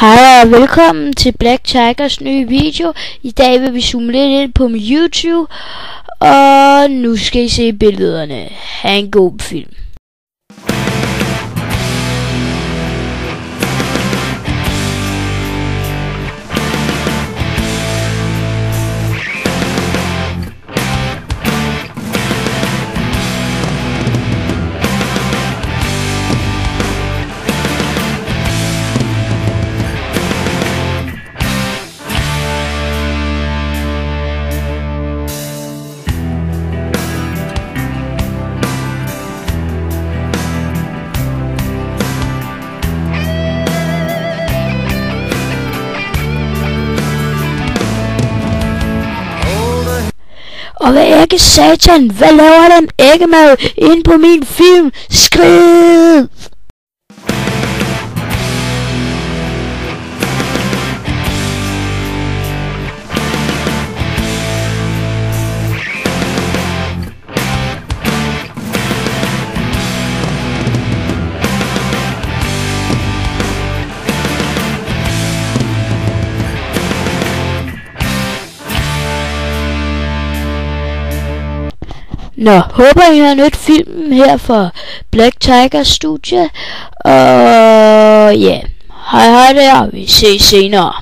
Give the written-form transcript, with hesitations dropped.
Hej og velkommen til Black Tigers nye video. I dag vil vi zoome lidt ind på min YouTube, og nu skal I se billederne. Ha' en god film. Og hvad ægge satan, hvad laver den æggemad inde på min film? Skrid! Nå, håber I har nydt filmen her for Black Tigers studie. Og ja, hej der, vi ses senere.